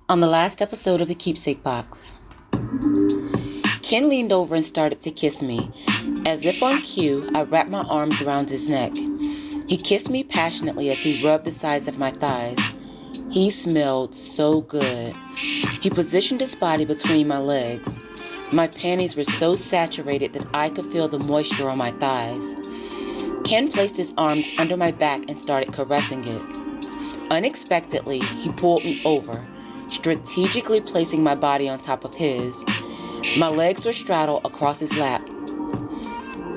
On the last episode of the Keepsake box, Ken leaned over and started to kiss me. As if on cue, I wrapped my arms around his neck. He kissed me passionately as he rubbed the sides of my thighs. He smelled so good. He positioned his body between my legs. My panties were so saturated that I could feel the moisture on my thighs. Ken placed his arms under my back and started caressing it. Unexpectedly, he pulled me over, strategically placing my body on top of his. My legs were straddled across his lap.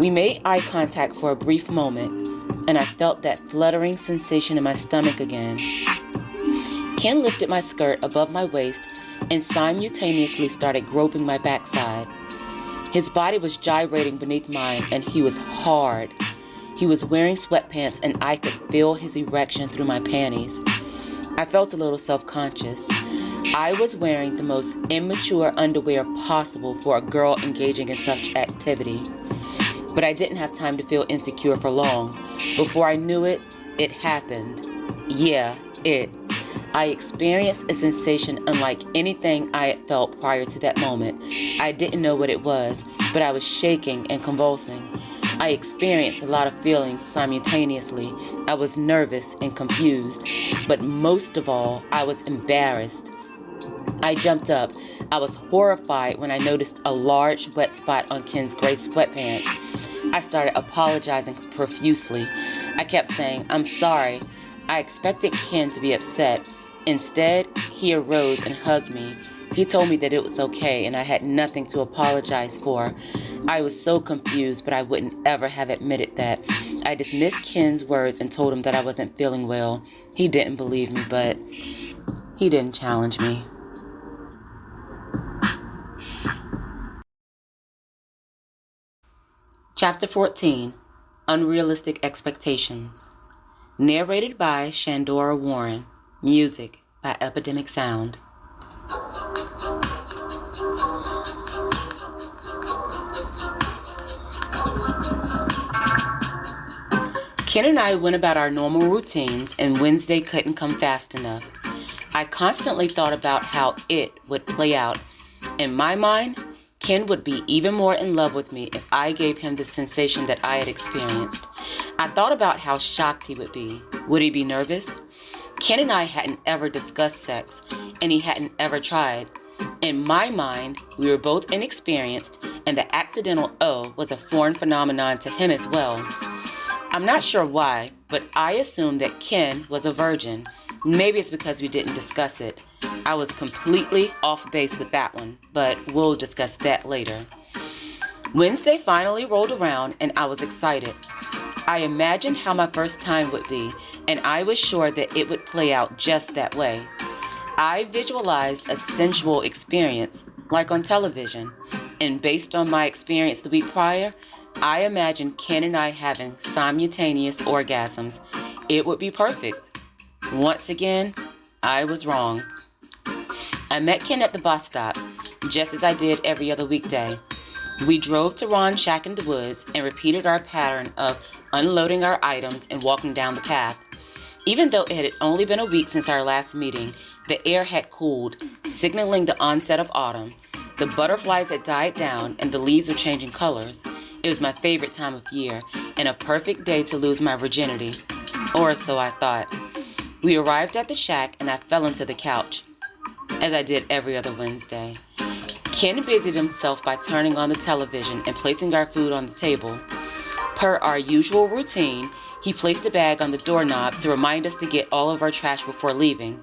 We made eye contact for a brief moment, and I felt that fluttering sensation in my stomach again. Ken lifted my skirt above my waist and simultaneously started groping my backside. His body was gyrating beneath mine, and he was hard. He was wearing sweatpants, and I could feel his erection through my panties. I felt a little self-conscious. I was wearing the most immature underwear possible for a girl engaging in such activity. But I didn't have time to feel insecure for long. Before I knew it, it happened. I experienced a sensation unlike anything I had felt prior to that moment. I didn't know what it was, but I was shaking and convulsing. I experienced a lot of feelings simultaneously. I was nervous and confused, but most of all, I was embarrassed. I jumped up. I was horrified when I noticed a large wet spot on Ken's gray sweatpants. I started apologizing profusely. I kept saying, "I'm sorry." I expected Ken to be upset. Instead, he arose and hugged me. He told me that it was okay and I had nothing to apologize for. I was so confused, but I wouldn't ever have admitted that. I dismissed Ken's words and told him that I wasn't feeling well. He didn't believe me, but he didn't challenge me. Chapter 14, Unrealistic Expectations. Narrated by Shandora Warren. Music by Epidemic Sound. Ken and I went about our normal routines, and Wednesday couldn't come fast enough. I constantly thought about how it would play out. In my mind, Ken would be even more in love with me if I gave him the sensation that I had experienced. I thought about how shocked he would be. Would he be nervous? Ken and I hadn't ever discussed sex, and he hadn't ever tried. In my mind, we were both inexperienced, and the accidental O was a foreign phenomenon to him as well. I'm not sure why, but I assumed that Ken was a virgin. Maybe it's because we didn't discuss it. I was completely off base with that one, but we'll discuss that later. Wednesday finally rolled around, and I was excited. I imagined how my first time would be, and I was sure that it would play out just that way. I visualized a sensual experience, like on television, and based on my experience the week prior, I imagined Ken and I having simultaneous orgasms. It would be perfect. Once again, I was wrong. I met Ken at the bus stop, just as I did every other weekday. We drove to Ron's shack in the woods and repeated our pattern of unloading our items and walking down the path. Even though it had only been a week since our last meeting, the air had cooled, signaling the onset of autumn. The butterflies had died down and the leaves were changing colors. It was my favorite time of year and a perfect day to lose my virginity. Or so I thought. We arrived at the shack and I fell into the couch, as I did every other Wednesday. Ken busied himself by turning on the television and placing our food on the table. Per our usual routine, he placed a bag on the doorknob to remind us to get all of our trash before leaving.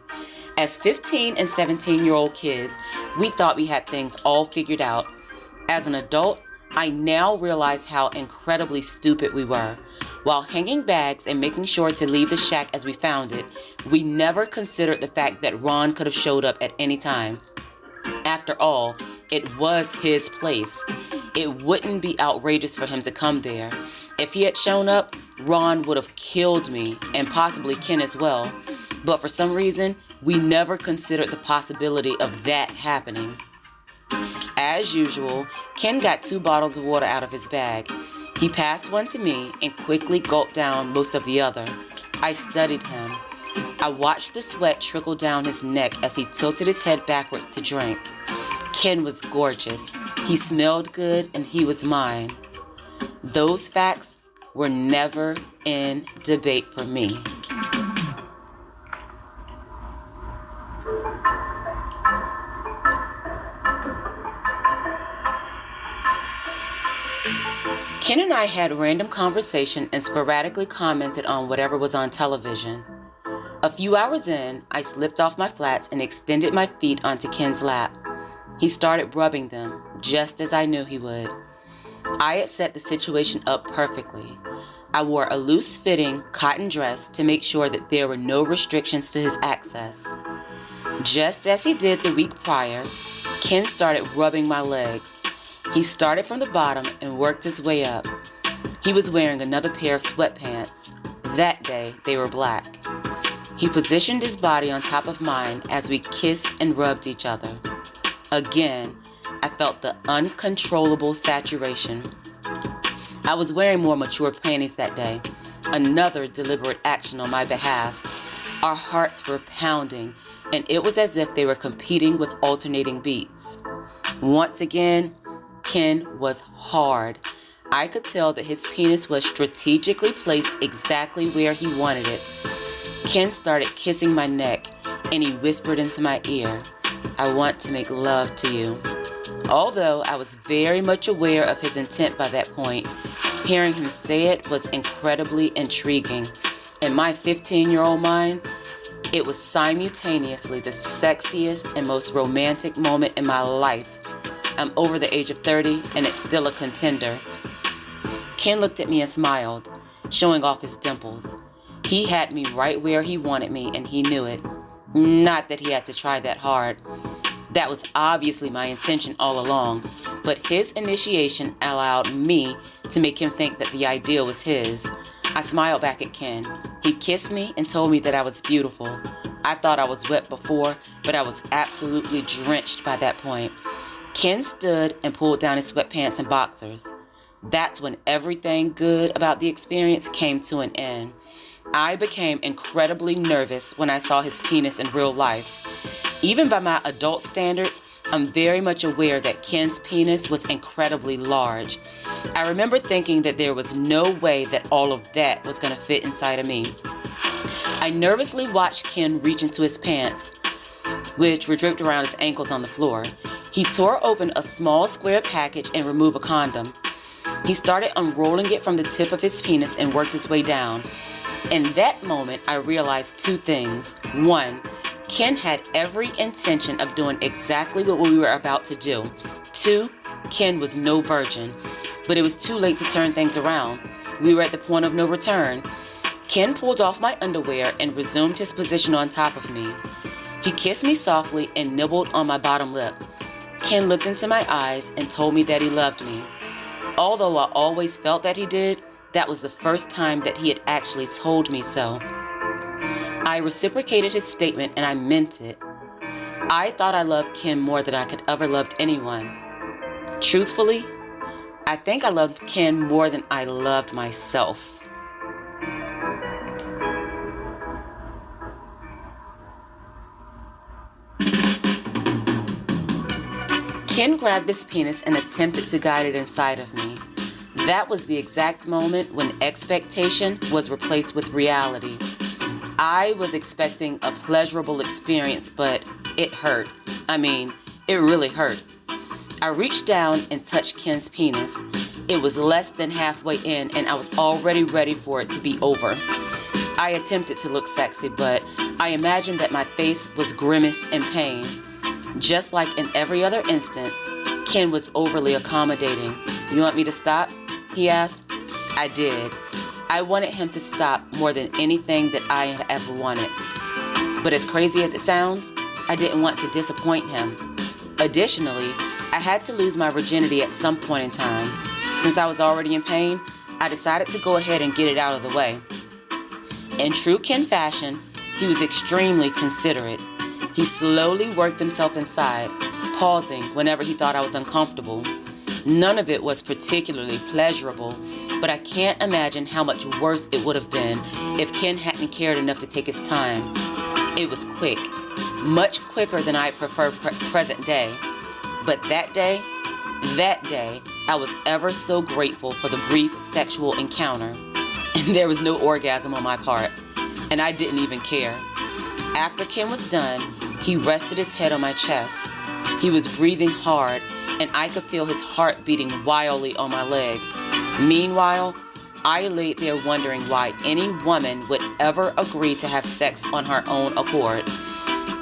As 15 and 17-year-old kids, we thought we had things all figured out. As an adult, I now realize how incredibly stupid we were. While hanging bags and making sure to leave the shack as we found it, we never considered the fact that Ron could have showed up at any time. After all, it was his place. It wouldn't be outrageous for him to come there. If he had shown up, Ron would have killed me, and possibly Ken as well. But for some reason, we never considered the possibility of that happening. As usual, Ken got 2 bottles of water out of his bag. He passed one to me and quickly gulped down most of the other. I studied him. I watched the sweat trickle down his neck as he tilted his head backwards to drink. Ken was gorgeous. He smelled good, and he was mine. Those facts were never in debate for me. Ken and I had random conversation and sporadically commented on whatever was on television. A few hours in, I slipped off my flats and extended my feet onto Ken's lap. He started rubbing them, just as I knew he would. I had set the situation up perfectly. I wore a loose-fitting cotton dress to make sure that there were no restrictions to his access. Just as he did the week prior, Ken started rubbing my legs. He started from the bottom and worked his way up. He was wearing another pair of sweatpants. That day, they were black. He positioned his body on top of mine as we kissed and rubbed each other. Again, I felt the uncontrollable saturation. I was wearing more mature panties that day. Another deliberate action on my behalf. Our hearts were pounding, and it was as if they were competing with alternating beats. Once again, Ken was hard. I could tell that his penis was strategically placed exactly where he wanted it. Ken started kissing my neck, and he whispered into my ear, "I want to make love to you." Although I was very much aware of his intent by that point, hearing him say it was incredibly intriguing. In my 15-year-old mind, it was simultaneously the sexiest and most romantic moment in my life. I'm over the age of 30, and it's still a contender. Ken looked at me and smiled, showing off his dimples. He had me right where he wanted me, and he knew it. Not that he had to try that hard. That was obviously my intention all along, but his initiation allowed me to make him think that the idea was his. I smiled back at Ken. He kissed me and told me that I was beautiful. I thought I was wet before, but I was absolutely drenched by that point. Ken stood and pulled down his sweatpants and boxers. That's when everything good about the experience came to an end. I became incredibly nervous when I saw his penis in real life. Even by my adult standards, I'm very much aware that Ken's penis was incredibly large. I remember thinking that there was no way that all of that was going to fit inside of me. I nervously watched Ken reach into his pants, which were draped around his ankles on the floor. He tore open a small square package and removed a condom. He started unrolling it from the tip of his penis and worked his way down. In that moment, I realized two things. One, Ken had every intention of doing exactly what we were about to do. Two, Ken was no virgin, but it was too late to turn things around. We were at the point of no return. Ken pulled off my underwear and resumed his position on top of me. He kissed me softly and nibbled on my bottom lip. Ken looked into my eyes and told me that he loved me. Although I always felt that he did, that was the first time that he had actually told me so. I reciprocated his statement, and I meant it. I thought I loved Ken more than I could ever loved anyone. Truthfully, I think I loved Ken more than I loved myself. Ken grabbed his penis and attempted to guide it inside of me. That was the exact moment when expectation was replaced with reality. I was expecting a pleasurable experience, but it hurt. It really hurt. I reached down and touched Ken's penis. It was less than halfway in, and I was already ready for it to be over. I attempted to look sexy, but I imagined that my face was grimaced in pain. Just like in every other instance, Ken was overly accommodating. "You want me to stop?" he asked. I did. I wanted him to stop more than anything that I had ever wanted. But as crazy as it sounds, I didn't want to disappoint him. Additionally, I had to lose my virginity at some point in time. Since I was already in pain, I decided to go ahead and get it out of the way. In true Ken fashion, he was extremely considerate. He slowly worked himself inside, pausing whenever he thought I was uncomfortable. None of it was particularly pleasurable, but I can't imagine how much worse it would have been if Ken hadn't cared enough to take his time. It was quick, much quicker than I prefer present day. But that day, I was ever so grateful for the brief sexual encounter. And there was no orgasm on my part, and I didn't even care. After Ken was done, he rested his head on my chest. He was breathing hard, and I could feel his heart beating wildly on my leg. Meanwhile, I laid there wondering why any woman would ever agree to have sex on her own accord.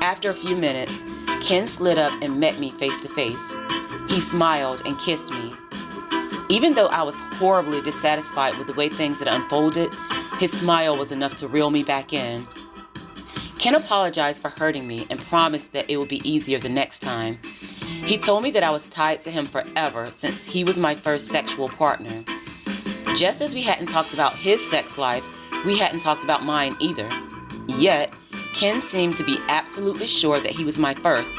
After a few minutes, Ken slid up and met me face to face. He smiled and kissed me. Even though I was horribly dissatisfied with the way things had unfolded, his smile was enough to reel me back in. Ken apologized for hurting me and promised that it would be easier the next time. He told me that I was tied to him forever since he was my first sexual partner. Just as we hadn't talked about his sex life, we hadn't talked about mine either. Yet, Ken seemed to be absolutely sure that he was my first.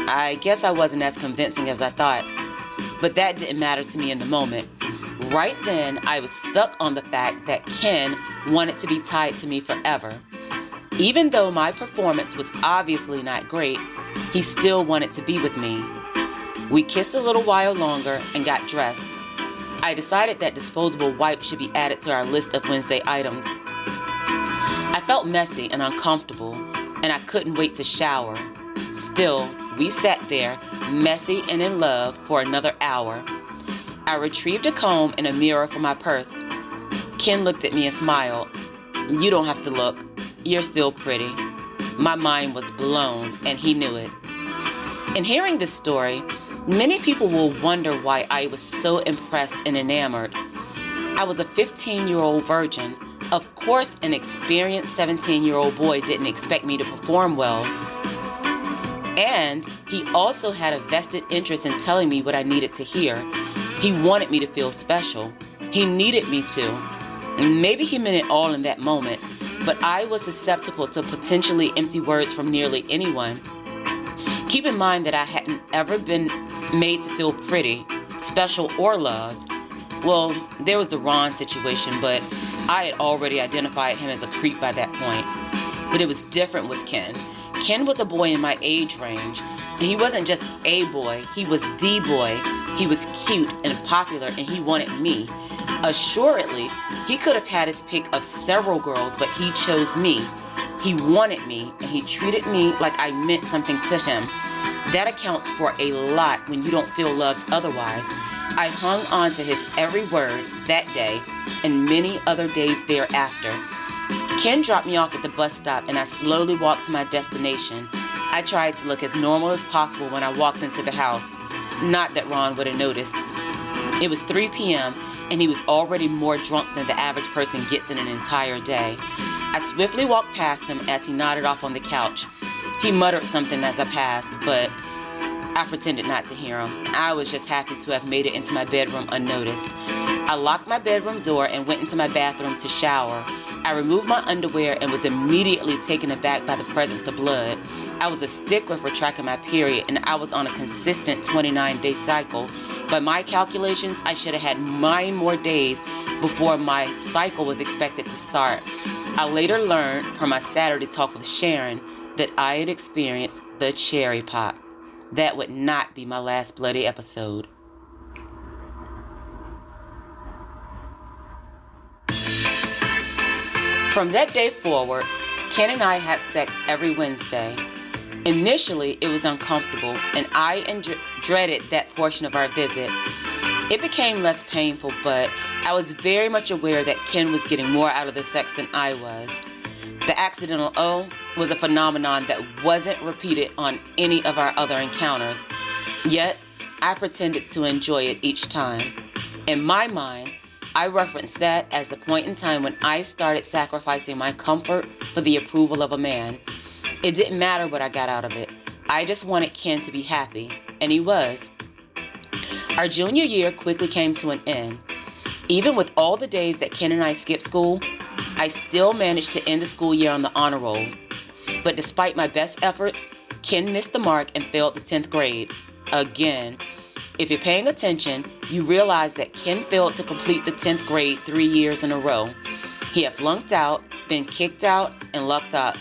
I guess I wasn't as convincing as I thought, but that didn't matter to me in the moment. Right then, I was stuck on the fact that Ken wanted to be tied to me forever. Even though my performance was obviously not great, he still wanted to be with me. We kissed a little while longer and got dressed. I decided that disposable wipes should be added to our list of Wednesday items. I felt messy and uncomfortable, and I couldn't wait to shower. Still, we sat there, messy and in love, for another hour. I retrieved a comb and a mirror from my purse. Ken looked at me and smiled. "You don't have to look. You're still pretty." My mind was blown, and he knew it. In hearing this story, many people will wonder why I was so impressed and enamored. I was a 15-year-old virgin. Of course, an experienced 17-year-old boy didn't expect me to perform well. And he also had a vested interest in telling me what I needed to hear. He wanted me to feel special. He needed me to. And maybe he meant it all in that moment, but I was susceptible to potentially empty words from nearly anyone. Keep in mind that I hadn't ever been made to feel pretty, special, or loved. Well, there was the Ron situation, but I had already identified him as a creep by that point. But it was different with Ken. Ken was a boy in my age range. And he wasn't just a boy, he was the boy. He was cute and popular, and he wanted me. Assuredly, he could have had his pick of several girls, but he chose me. He wanted me, and he treated me like I meant something to him. That accounts for a lot when you don't feel loved otherwise. I hung on to his every word that day and many other days thereafter. Ken dropped me off at the bus stop, and I slowly walked to my destination. I tried to look as normal as possible when I walked into the house. Not that Ron would have noticed. It was 3 p.m., and he was already more drunk than the average person gets in an entire day. I swiftly walked past him as he nodded off on the couch. He muttered something as I passed, but I pretended not to hear him. I was just happy to have made it into my bedroom unnoticed. I locked my bedroom door and went into my bathroom to shower. I removed my underwear and was immediately taken aback by the presence of blood. I was a stickler for tracking my period, and I was on a consistent 29-day cycle. By my calculations, I should have had 9 more days before my cycle was expected to start. I later learned from my Saturday talk with Sharon that I had experienced the cherry pop. That would not be my last bloody episode. From that day forward, Ken and I had sex every Wednesday. Initially, it was uncomfortable, and I dreaded that portion of our visit. It became less painful, but I was very much aware that Ken was getting more out of the sex than I was. The accidental O was a phenomenon that wasn't repeated on any of our other encounters. Yet, I pretended to enjoy it each time. In my mind, I referenced that as the point in time when I started sacrificing my comfort for the approval of a man. It didn't matter what I got out of it. I just wanted Ken to be happy, and he was. Our junior year quickly came to an end. Even with all the days that Ken and I skipped school, I still managed to end the school year on the honor roll. But despite my best efforts, Ken missed the mark and failed the 10th grade. Again. If you're paying attention, you realize that Ken failed to complete the 10th grade 3 years in a row. He had flunked out, been kicked out, and locked up.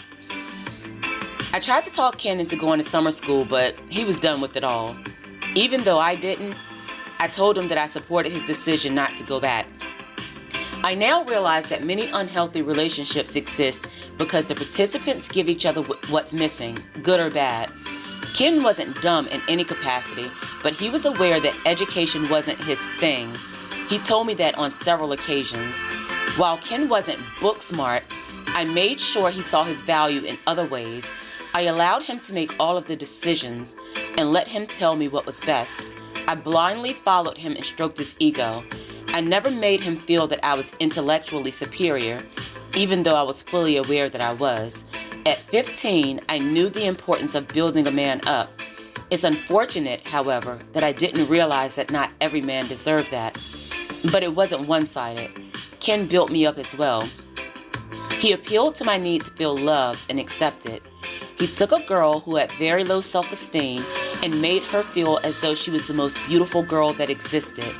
I tried to talk Ken into going to summer school, but he was done with it all. Even though I didn't, I told him that I supported his decision not to go back. I now realize that many unhealthy relationships exist because the participants give each other what's missing, good or bad. Ken wasn't dumb in any capacity, but he was aware that education wasn't his thing. He told me that on several occasions. While Ken wasn't book smart, I made sure he saw his value in other ways. I allowed him to make all of the decisions and let him tell me what was best. I blindly followed him and stroked his ego. I never made him feel that I was intellectually superior, even though I was fully aware that I was. At 15, I knew the importance of building a man up. It's unfortunate, however, that I didn't realize that not every man deserved that. But it wasn't one-sided. Ken built me up as well. He appealed to my need to feel loved and accepted. He took a girl who had very low self-esteem and made her feel as though she was the most beautiful girl that existed.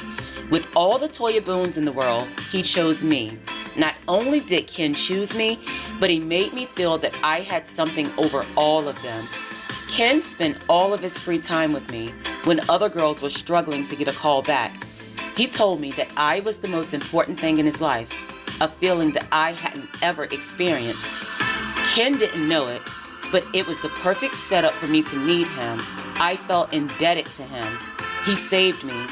With all the Toya Boones in the world, he chose me. Not only did Ken choose me, but he made me feel that I had something over all of them. Ken spent all of his free time with me when other girls were struggling to get a call back. He told me that I was the most important thing in his life, a feeling that I hadn't ever experienced. Ken didn't know it, but it was the perfect setup for me to need him. I felt indebted to him. He saved me.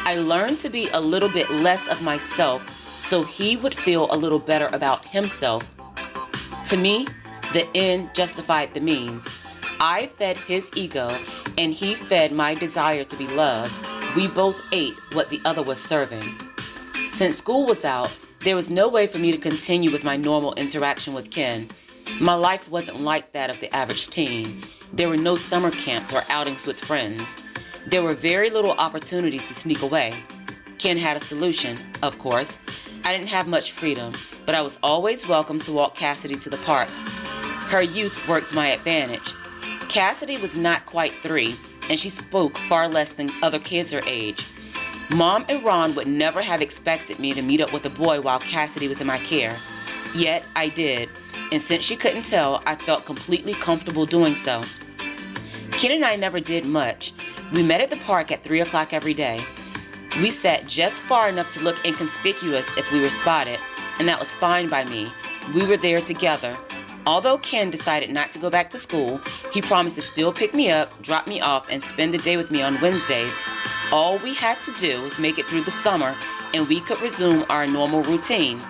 I learned to be a little bit less of myself so he would feel a little better about himself. To me, the end justified the means. I fed his ego and he fed my desire to be loved. We both ate what the other was serving. Since school was out, there was no way for me to continue with my normal interaction with Ken. My life wasn't like that of the average teen. There were no summer camps or outings with friends. There were very little opportunities to sneak away. Ken had a solution, of course. I didn't have much freedom, but I was always welcome to walk Cassidy to the park. Her youth worked my advantage. Cassidy was not quite 3, and she spoke far less than other kids her age. Mom and Ron would never have expected me to meet up with a boy while Cassidy was in my care. Yet I did, and since she couldn't tell, I felt completely comfortable doing so. Ken and I never did much. We met at the park at 3 o'clock every day. We sat just far enough to look inconspicuous if we were spotted, and that was fine by me. We were there together. Although Ken decided not to go back to school, he promised to still pick me up, drop me off, and spend the day with me on Wednesdays. All we had to do was make it through the summer, and we could resume our normal routine.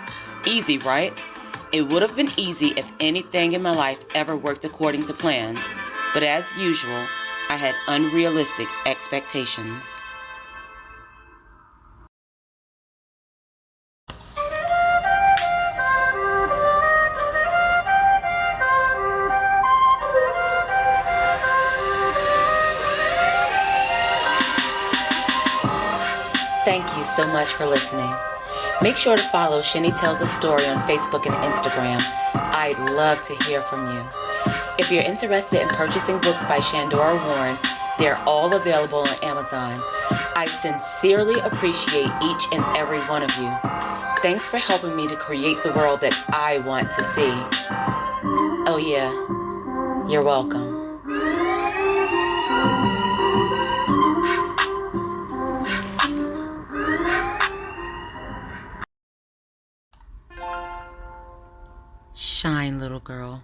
Easy, right? It would have been easy if anything in my life ever worked according to plans. But as usual, I had unrealistic expectations. Thank you so much for listening. Make sure to follow Shenny Tells a Story on Facebook and Instagram. I'd love to hear from you. If you're interested in purchasing books by Shandora Warren, they're all available on Amazon. I sincerely appreciate each and every one of you. Thanks for helping me to create the world that I want to see. Oh yeah, you're welcome. Shine, little girl.